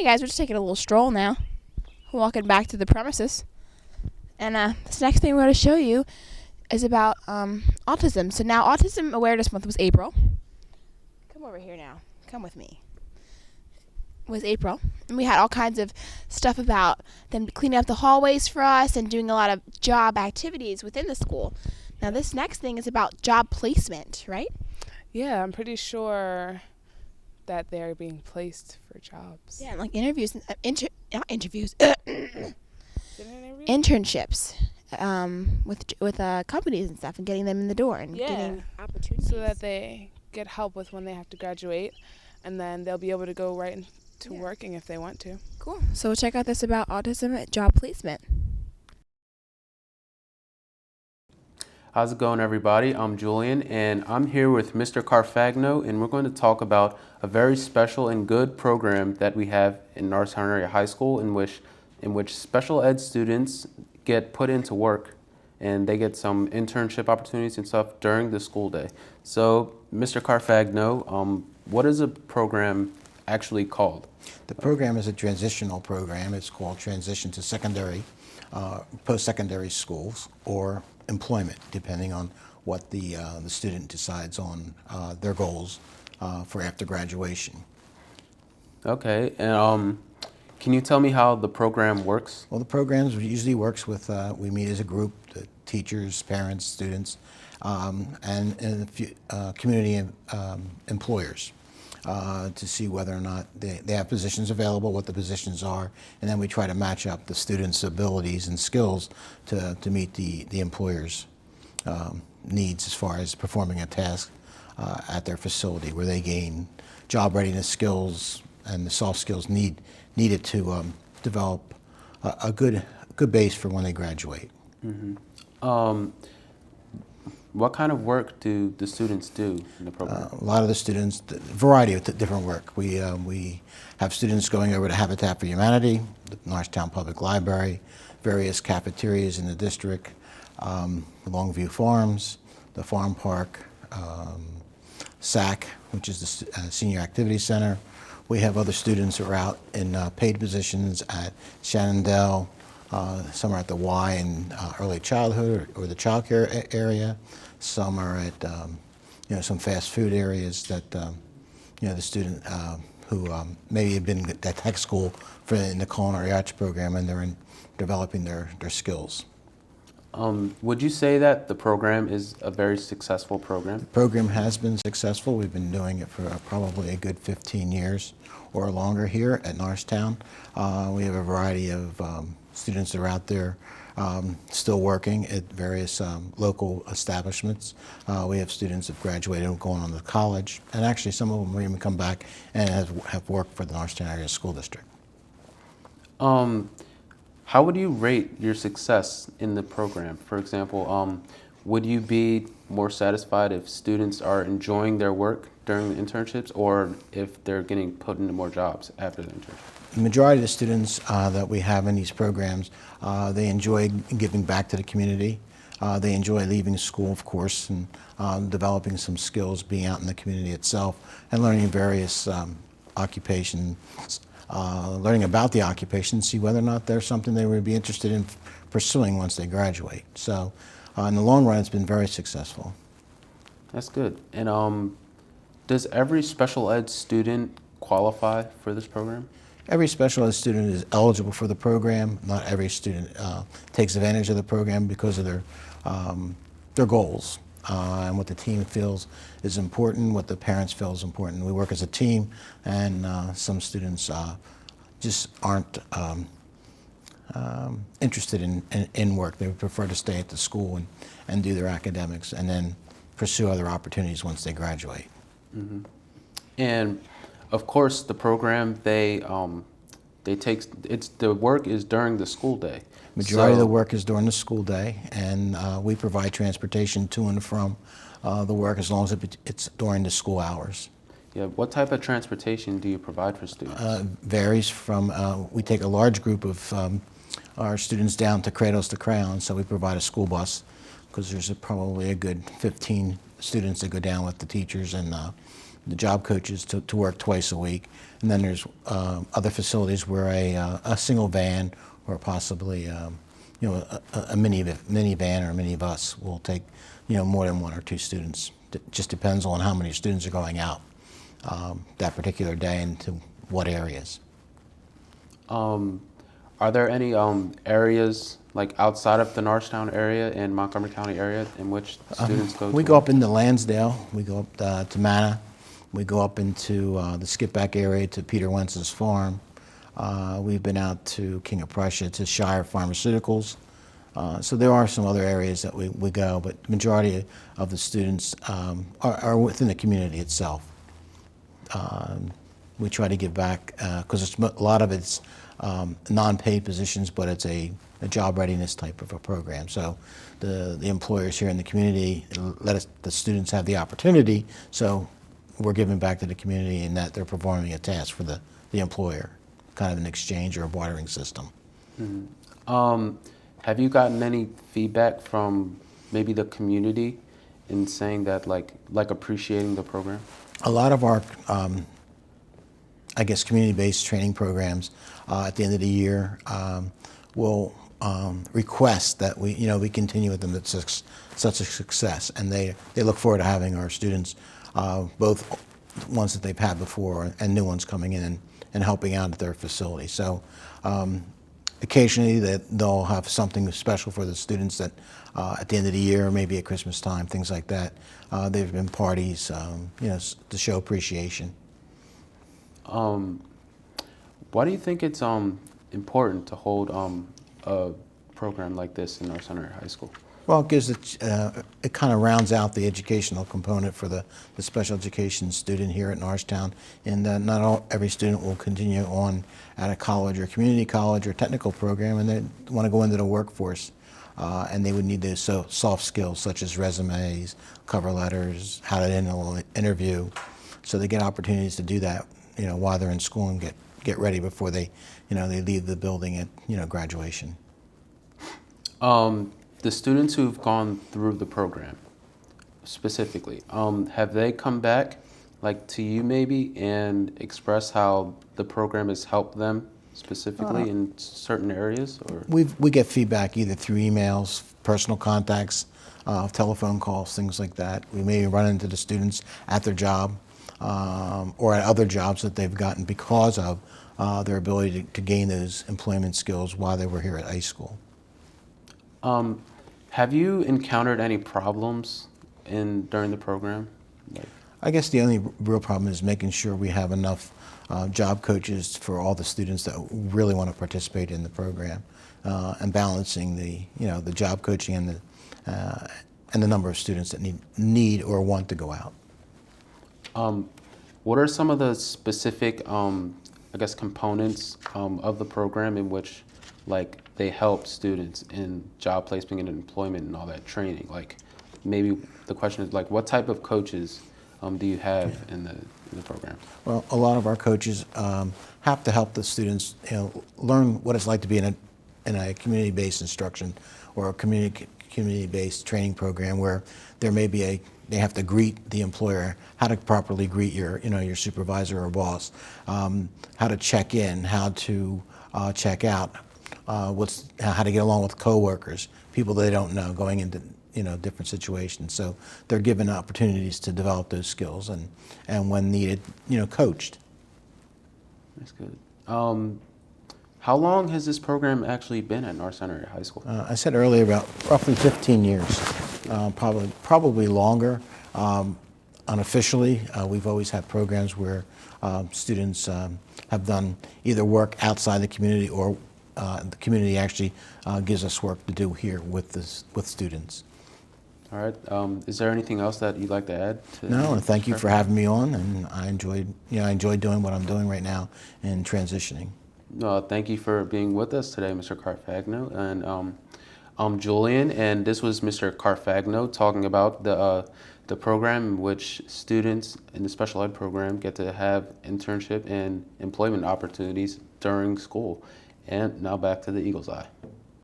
Hey guys, we're just taking a little stroll now. Walking back to the premises. And this next thing we're going to show you is about autism. So now Autism Awareness Month was April. Come over here now. Come with me. It was April. And we had all kinds of stuff about them cleaning up the hallways for us and doing a lot of job activities within the school. Now this next thing is about job placement, right? Yeah, I'm pretty sure that they're being placed for jobs. Yeah, like interviews, not interviews, Is it an interview? internships with companies and stuff, and getting them in the door and getting opportunities. So that they get help with when they have to graduate, and then they'll be able to go right into working if they want to. Cool. So check out this about autism at job placement. How's it going, everybody? I'm Julian, and I'm here with Mr. Carfagno, and we're going to talk about a very special and good program that we have in Norristown Area High School, in which special ed students get put into work, and they get some internship opportunities and stuff during the school day. So, Mr. Carfagno, what is a program actually called? The program is a transitional program. It's called Transition to Secondary, Post-Secondary Schools, or employment, depending on what the student decides on their goals for after graduation. Okay, and can you tell me how the program works? Well, the program usually works with, we meet as a group, the teachers, parents, students, and a few community employers to see whether or not they have positions available, what the positions are, and then we try to match up the students' abilities and skills to meet the employer's needs as far as performing a task at their facility, where they gain job readiness skills and the soft skills needed to develop a good base for when they graduate. Mm-hmm. What kind of work do the students do in the program? A lot of the students, a variety of different work. We have students going over to Habitat for Humanity, the Norristown Public Library, various cafeterias in the district, Longview Farms, the Farm Park, SAC, which is the Senior Activity Center. We have other students who are out in paid positions at Shenandoah. Some are at the Y in early childhood or the child care area. Some are at some fast food areas that the student who maybe have been at tech school in the culinary arts program, and they're developing their skills. Would you say that the program is a very successful program? The program has been successful. We've been doing it for probably a good 15 years or longer here at Norristown. We have a variety of students that are out there still working at various local establishments. We have students that have graduated and going on to college, and actually some of them will even come back and have worked for the Norristown Area School District. How would you rate your success in the program? For example, would you be more satisfied if students are enjoying their work during the internships, or if they're getting put into more jobs after the internship? The majority of the students that we have in these programs, they enjoy giving back to the community. They enjoy leaving school, of course, and developing some skills, being out in the community itself, and learning various occupations, learning about the occupation, see whether or not there's something they would be interested in pursuing once they graduate. So in the long run, it's been very successful. That's good. And does every special ed student qualify for this program? Every special ed student is eligible for the program. Not every student takes advantage of the program because of their goals and what the team feels is important, what the parents feel is important. We work as a team, and some students just aren't interested in work. They would prefer to stay at the school and do their academics, and then pursue other opportunities once they graduate. Mm-hmm. And of course, the program the work is during the school day. Majority of the work is during the school day, and we provide transportation to and from the work as long as it's during the school hours. Yeah. What type of transportation do you provide for students? Varies from, we take a large group of our students down to Cradles to Crowns, so we provide a school bus, because there's probably a good 15 students that go down with the teachers and the job coaches to work twice a week. And then there's other facilities where a single van or possibly a minivan or a minibus will take more than one or two students. It just depends on how many students are going out that particular day and to what areas. Are there any areas like outside of the Norristown area and Montgomery County area in which students go to? We go up into Lansdale, we go up to Manna, we go up into the Skipback area to Peter Wentz's farm. We've been out to King of Prussia to Shire Pharmaceuticals. So there are some other areas that we go, but the majority of the students are within the community itself. We try to give back because a lot of it's non-paid positions, but it's a job readiness type of a program. So the employers here in the community let the students have the opportunity, so we're giving back to the community in that they're performing a task for the employer, kind of an exchange or a bartering system. Mm-hmm. Have you gotten any feedback from maybe the community in saying that like appreciating the program? A lot of our I guess community-based training programs at the end of the year will request that we continue with them. It's such a success, and they look forward to having our students, both ones that they've had before and new ones coming in and helping out at their facility. So occasionally they'll have something special for the students that at the end of the year, maybe at Christmas time, things like that. There have been parties, to show appreciation. Why do you think it's important to hold a program like this in Norristown Area High School? Well, it gives it kind of rounds out the educational component for the special education student here at Norristown, and not every student will continue on at a college or community college or technical program, and they want to go into the workforce, and they would need those soft skills such as resumes, cover letters, how to interview, so they get opportunities to do that, while they're in school and get ready before they leave the building at graduation. The students who've gone through the program, specifically, have they come back, to you maybe, and express how the program has helped them specifically in certain areas? Or We get feedback either through emails, personal contacts, telephone calls, things like that. We may run into the students at their job or at other jobs that they've gotten because of their ability to gain those employment skills while they were here at high school. Have you encountered any problems during the program? I guess the only real problem is making sure we have enough job coaches for all the students that really want to participate in the program, and balancing the job coaching and the number of students that need or want to go out. What are some of the specific, components of the program in which, they help students in job placement and employment and all that training? Maybe the question is, what type of coaches do you have in the program? Well, a lot of our coaches have to help the students, learn what it's like to be in a community-based instruction or a community-based training program where there may be they have to greet the employer, how to properly greet your supervisor or boss, how to check in, how to check out, how to get along with coworkers, people they don't know going into different situations. So they're given opportunities to develop those skills and when needed, coached. That's good. How long has this program actually been at Norristown Area High School? I said earlier about roughly 15 years, probably longer. Unofficially, we've always had programs where students have done either work outside the community or the community actually gives us work to do here with students. All right. Is there anything else that you'd like to add? No, and thank you for having me on, and I enjoyed doing what I'm doing right now and transitioning. No, thank you for being with us today, Mr. Carfagno. And I'm Julian, and this was Mr. Carfagno talking about the program in which students in the special ed program get to have internship and employment opportunities during school. And now back to the Eagle's Eye.